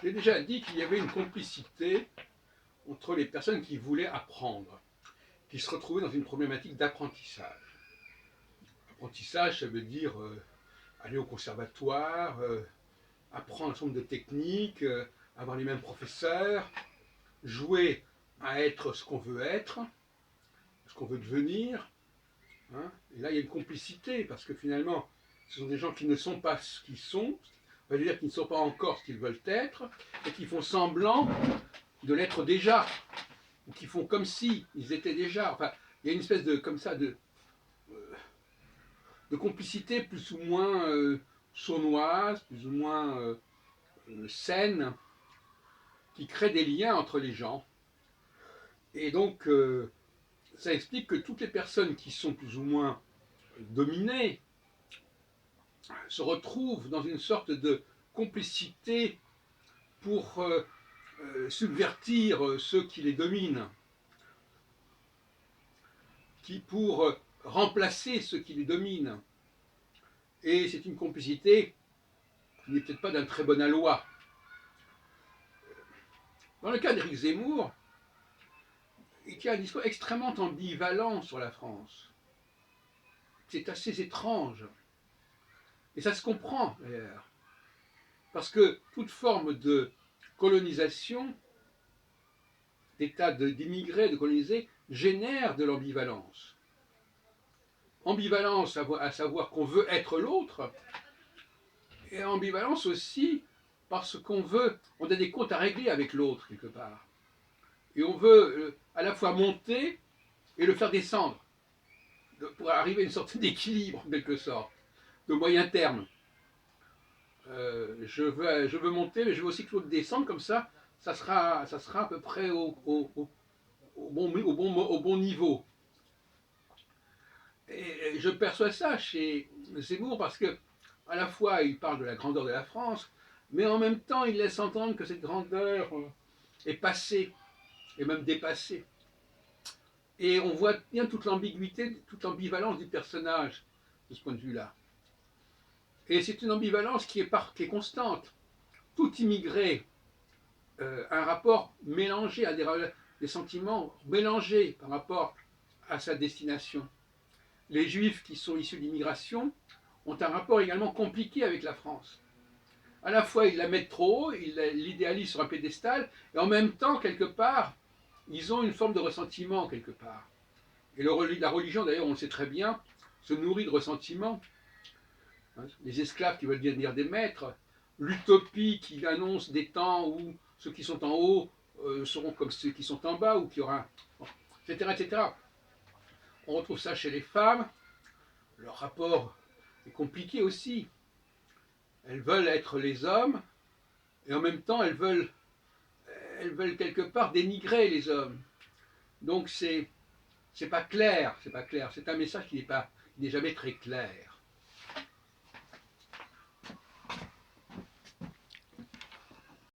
J'ai déjà dit qu'il y avait une complicité entre les personnes qui voulaient apprendre, qui se retrouvaient dans une problématique d'apprentissage. Apprentissage, ça veut dire aller au conservatoire, apprendre un certain nombre de techniques, avoir les mêmes professeurs, jouer à être ce qu'on veut être, ce qu'on veut devenir. Hein. Et là, il y a une complicité, parce que finalement, ce sont des gens qui ne sont pas ce qu'ils sont, ça veut dire qu'ils ne sont pas encore ce qu'ils veulent être, et qui font semblant de l'être déjà, ou qui font comme si ils étaient déjà. Enfin, il y a une espèce de, comme ça, de complicité plus ou moins sournoise, plus ou moins saine, qui crée des liens entre les gens. Et donc, ça explique que toutes les personnes qui sont plus ou moins dominées se retrouvent dans une sorte de complicité pour subvertir ceux qui les dominent, qui pour remplacer ceux qui les dominent. Et c'est une complicité qui n'est peut-être pas d'un très bon aloi. Dans le cas d'Éric Zemmour, il tient un discours extrêmement ambivalent sur la France. C'est assez étrange. Et ça se comprend d'ailleurs. Parce que toute forme de colonisation, d'état d'immigrés, de colonisés, génère de l'ambivalence. Ambivalence à savoir qu'on veut être l'autre, et ambivalence aussi parce qu'on veut, on a des comptes à régler avec l'autre quelque part. Et on veut à la fois monter et le faire descendre, pour arriver à une sorte d'équilibre en quelque sorte, de moyen terme. Je veux monter, mais je veux aussi que l'autre descende, comme ça sera à peu près au bon niveau. Et je perçois ça chez Zemmour parce que, à la fois, il parle de la grandeur de la France, mais en même temps, il laisse entendre que cette grandeur est passée, et même dépassée. Et on voit bien toute l'ambiguïté, toute l'ambivalence du personnage de ce point de vue-là. Et c'est une ambivalence qui est constante. Tout immigré a un rapport mélangé, à des sentiments mélangés par rapport à sa destination. Les juifs qui sont issus d'immigration ont un rapport également compliqué avec la France. À la fois, ils la mettent trop haut, ils l'idéalisent sur un pédestal, et en même temps, quelque part, ils ont une forme de ressentiment, quelque part. Et la religion, d'ailleurs, on le sait très bien, se nourrit de ressentiment. Les esclaves qui veulent devenir des maîtres, l'utopie qui annonce des temps où ceux qui sont en haut seront comme ceux qui sont en bas, ou qu'il y aura. Bon, etc., etc. On retrouve ça chez les femmes. Leur rapport est compliqué aussi. Elles veulent être les hommes, et en même temps, elles veulent quelque part dénigrer les hommes. Donc c'est pas clair, c'est pas clair. C'est un message qui n'est jamais très clair.